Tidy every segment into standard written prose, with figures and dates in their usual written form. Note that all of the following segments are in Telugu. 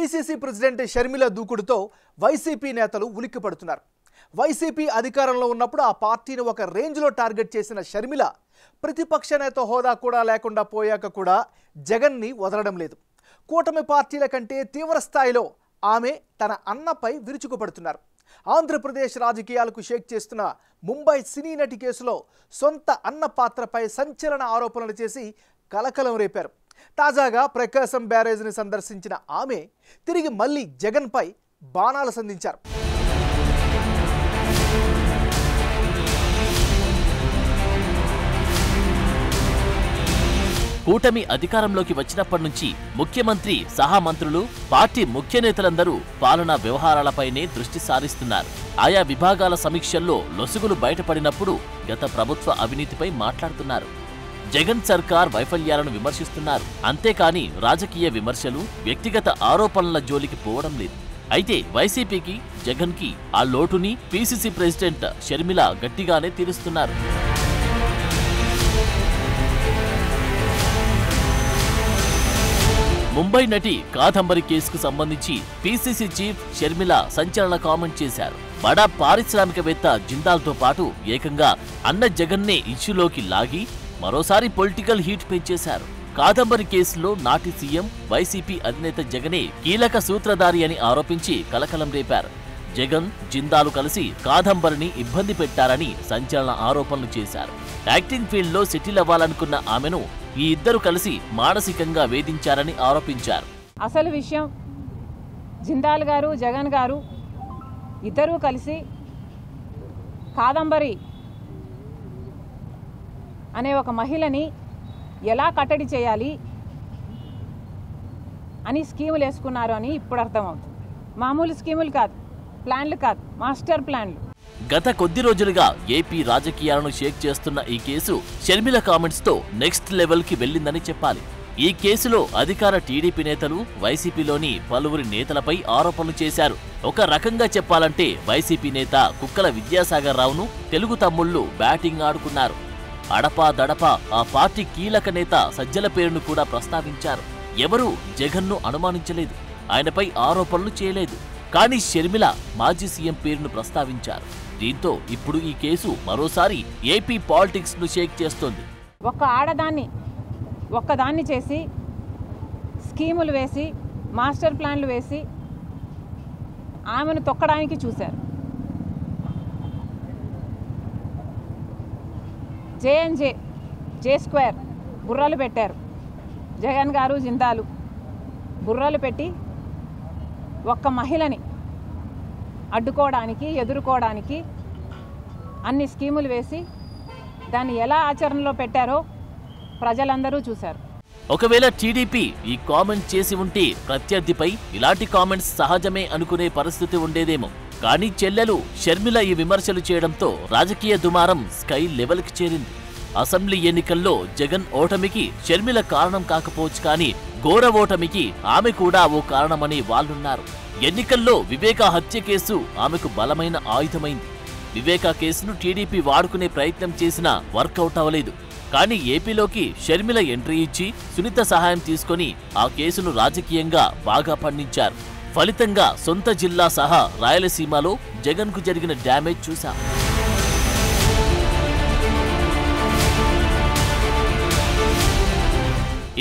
పీసీసీ ప్రెసిడెంట్ షర్మిల దూకుడుతో వైసీపీ నేతలు ఉలిక్కిపడుతున్నారు. వైసీపీ అధికారంలో ఉన్నప్పుడు ఆ పార్టీని ఒక రేంజ్లో టార్గెట్ చేసిన షర్మిల ప్రతిపక్ష నేత హోదా కూడా లేకుండా పోయాక కూడా జగన్ని వదలడం లేదు. కూటమి పార్టీల కంటే తీవ్ర స్థాయిలో ఆమె తన అన్నపై విరుచుకుపడుతున్నారు. ఆంధ్రప్రదేశ్ రాజకీయాలకు షేక్ చేస్తున్న ముంబై సినీ నటి కేసులో సొంత అన్న పాత్రపై సంచలన ఆరోపణలు చేసి కలకలం రేపారు. తాజాగా ప్రకాశం బ్యారేజ్ని సందర్శించిన ఆమె తిరిగి మళ్ళీ జగన్పై బాణాలు సంధించారు. కూటమి అధికారంలోకి వచ్చినప్పటి నుంచి ముఖ్యమంత్రి సహా మంత్రులు, పార్టీ ముఖ్య నేతలందరూ పాలనా వ్యవహారాలపైనే దృష్టి సారిస్తున్నారు. ఆయా విభాగాల సమీక్షల్లో లొసుగులు బయటపడినప్పుడు గత ప్రభుత్వ అవినీతిపై మాట్లాడుతున్నారు. జగన్ సర్కార్ వైఫల్యాలను విమర్శిస్తున్నారు. అంతేకాని రాజకీయ విమర్శలు, వ్యక్తిగత ఆరోపణల జోలికి పోవడం లేదు. అయితే వైసీపీకి, జగన్కి ఆ లోటుని పీసీసీ ప్రెసిడెంట్ షర్మిల గట్టిగానే తీరుస్తున్నారు. ముంబై నటి కాదంబరి కేసుకు సంబంధించి పీసీసీ చీఫ్ షర్మిల సంచలన కామెంట్ చేశారు. బడా పారిశ్రామికవేత్త జిందాల్తో పాటు ఏకంగా అన్న జగన్నే ఇష్యూలోకి లాగి మరోసారి పొలిటికల్ హీట్ పెంచేశారు. కాదంబరి కేసులో నాటి సీఎం, వైసీపీ అధినేత జగనే కీలక సూత్రధారి అని ఆరోపించి కలకలం రేపారు. జగన్, జిందాలు కలిసి కాదంబరిని ఇబ్బంది పెట్టారని సంచలన ఆరోపణలు చేశారు. యాక్టింగ్ ఫీల్డ్లో సెటిల్ అవ్వాలనుకున్న ఆమెను ఈ ఇద్దరు కలిసి మానసికంగా వేధించారని ఆరోపించారు. అసలు విషయం, జిందాల్ గారు, జగన్ గారు ఇద్దరూ కలిసి కాదంబరి అనే ఒక మహిళని ఎలా కట్టడి చేయాలి అని స్కీములు వేసుకున్నారు అని ఇప్పుడు అర్థమవుతుంది. మామూలు స్కీములు కాదు, ప్లాన్లు కాదు, మాస్టర్ ప్లాన్లు. గత కొద్ది రోజులుగా ఏపీ రాజకీయాలను షేక్ చేస్తున్న ఈ కేసు షర్మిల కామెంట్స్ తో నెక్స్ట్ లెవెల్ కి వెళ్ళిందని చెప్పాలి. ఈ కేసులో అధికార టీడీపీ నేతలు వైసీపీలోని పలువురి నేతలపై ఆరోపణలు చేశారు. ఒక రకంగా చెప్పాలంటే వైసీపీ నేత కుక్కల విద్యాసాగర్ రావును తెలుగు తమ్ముళ్లు బ్యాటింగ్ ఆడుకున్నారు. అడపా దడపా ఆ పార్టీ కీలక నేత సజ్జల పేరును కూడా ప్రస్తావించారు. ఎవరూ జగన్ను అనుమానించలేదు, ఆయనపై ఆరోపణలు చేయలేదు. కానీ షర్మిల మాజీ సీఎం పేరును ప్రస్తావించారు. దీంతో ఇప్పుడు ఈ కేసు మరోసారి ఏపీ పాలిటిక్స్ ను షేక్ చేస్తోంది. ఒక్క ఆడదాన్ని ఒక్కదాన్ని చేసి స్కీములు వేసి మాస్టర్ ప్లాన్లు వేసి ఆమెను తొక్కడానికి చూశారు. జేఎన్జే, జే స్క్వేర్ బుర్రలు పెట్టారు. జగన్ గారు, జిందాలు బుర్రలు పెట్టి ఒక్క మహిళని అడ్డుకోవడానికి, ఎదుర్కోవడానికి అన్ని స్కీములు వేసి దాన్ని ఎలా ఆచరణలో పెట్టారో ప్రజలందరూ చూశారు. ఒకవేళ టీడీపీ ఈ కామెంట్ చేసి ఉంటే ప్రత్యర్థిపై ఇలాంటి కామెంట్స్ సహజమే అనుకునే పరిస్థితి ఉండేదేమో. కానీ చెల్లెలు షర్మిల ఈ విమర్శలు చేయడంతో రాజకీయ దుమారం స్కై లెవెల్కి చేరింది. అసెంబ్లీ ఎన్నికల్లో జగన్ ఓటమికి షర్మిల కారణం కాకపోవచ్చు, కానీ ఘోర ఓటమికి ఆమె కూడా ఓ కారణమని వాళ్ళున్నారు. ఎన్నికల్లో వివేక హత్య కేసు ఆమెకు బలమైన ఆయుధమైంది. వివేక కేసును టీడీపీ వాడుకునే ప్రయత్నం చేసినా వర్కౌట్ అవ్వలేదు. కానీ ఏపీలోకి షర్మిల ఎంట్రీ ఇచ్చి సునీత సహాయం తీసుకొని ఆ కేసును రాజకీయంగా బాగా పండించారు. ఫలితంగా సొంత జిల్లా సహా రాయలసీమలో జగన్కు జరిగిన డ్యామేజ్ చూశాం.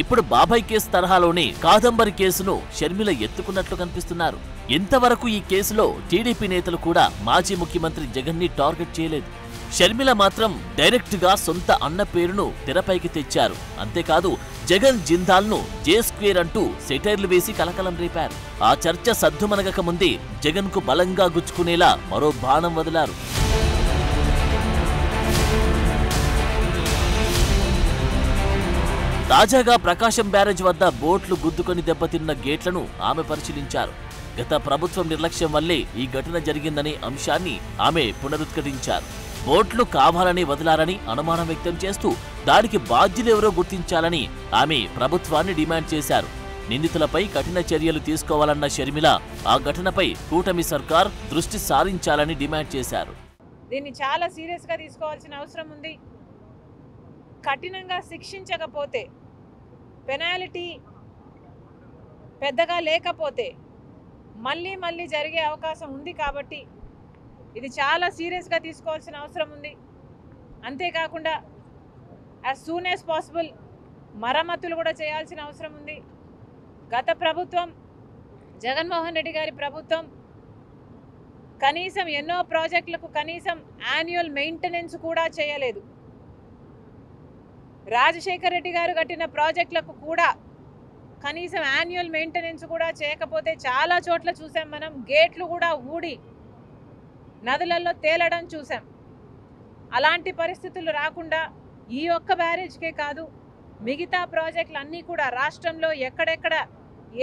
ఇప్పుడు బాబాయ్ కేసు తరహాలోనే కాదంబరి కేసును షర్మిల ఎత్తుకున్నట్లు కనిపిస్తున్నారు. ఇంతవరకు ఈ కేసులో టీడీపీ నేతలు కూడా మాజీ ముఖ్యమంత్రి జగన్ ని టార్గెట్ చేయలేదు. షర్మిల మాత్రం డైరెక్ట్ గా సొంత అన్న పేరును తెరపైకి తెచ్చారు. అంతేకాదు జగన్, జిందాల్ ను జే స్క్వేర్ అంటూ సెటైర్లు వేసి కలకలం రేపారు. ఆ చర్చ సద్దుమనగక ముందే జగన్ కు బలంగా గుచ్చుకునేలా మరో బాణం వదిలారు. తాజాగా ప్రకాశం బ్యారేజ్ వద్ద బోట్లు గుద్దుకొని దెబ్బతిన్న గేట్లను ఆమె పరిశీలించారు. గత ప్రభుత్వం నిర్లక్ష్యం వల్లే ఈ ఘటన జరిగిందనే అంశాన్ని ఆమె పునరుద్ఘాటించారు. బోట్లు కావాలని వదిలారని అనుమానం వ్యక్తం చేస్తూ దానికి బాధ్యులెవరో గుర్తించాలని ఆమె ప్రభుత్వాన్ని డిమాండ్ చేశారు. నిందితులపై కఠిన చర్యలు తీసుకోవాలన్న షర్మిల ఆ ఘటనపై కూటమి సర్కార్ దృష్టి సారించాలని డిమాండ్ చేశారు. దీన్ని చాలా సీరియస్గా తీసుకోవాల్సిన అవసరం ఉంది. కఠినంగా శిక్షించకపోతే, పెనాల్టీ పెద్దగా లేకపోతే మళ్ళీ జరిగే అవకాశం ఉంది కాబట్టి ఇది చాలా సీరియస్గా తీసుకోవాల్సిన అవసరం ఉంది. అంతేకాకుండా యాజ్ సూన్ యాజ్ పాసిబుల్ మరమ్మతులు కూడా చేయాల్సిన అవసరం ఉంది. గత ప్రభుత్వం జగన్మోహన్ రెడ్డి గారి ప్రభుత్వం కనీసం ఎన్నో ప్రాజెక్టులకు కనీసం యాన్యువల్ మెయింటెనెన్స్ కూడా చేయలేదు. రాజశేఖర్ రెడ్డి గారు కట్టిన ప్రాజెక్టులకు కూడా కనీసం యాన్యువల్ మెయింటెనెన్స్ కూడా చేయకపోతే చాలా చోట్ల చూసాం మనం. గేట్లు కూడా ఊడి నదులలో తేలడం చూసాం. అలాంటి పరిస్థితులు రాకుండా ఈ ఒక్క బ్యారేజ్కే కాదు మిగతా ప్రాజెక్టులు అన్నీ కూడా రాష్ట్రంలో ఎక్కడెక్కడ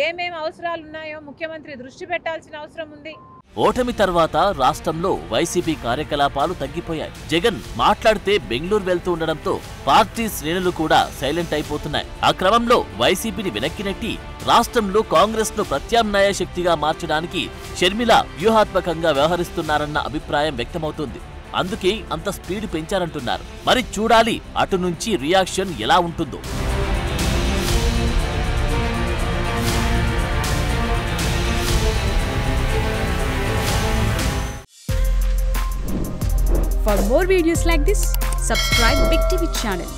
ఏమేం అవసరాలు ఉన్నాయో ముఖ్యమంత్రి దృష్టి పెట్టాల్సిన అవసరం ఉంది. ఓటమి తర్వాత రాష్ట్రంలో వైసీపీ కార్యకలాపాలు తగ్గిపోయాయి. జగన్ మాట్లాడితే బెంగళూరు వెళ్తూ ఉండడంతో పార్టీ శ్రేణులు కూడా సైలెంట్ అయిపోతున్నాయి. ఆ క్రమంలో వైసీపీని వెనక్కి నెట్టి రాష్ట్రంలో కాంగ్రెస్ ను ప్రత్యామ్నాయ శక్తిగా మార్చడానికి షర్మిల వ్యూహాత్మకంగా వ్యవహరిస్తున్నారన్న అభిప్రాయం వ్యక్తమవుతుంది. అందుకే అంత స్పీడ్ పెంచారంటున్నారు. మరి చూడాలి అటు నుంచి రియాక్షన్ ఎలా ఉంటుందో. For more videos like this, subscribe Big TV channel.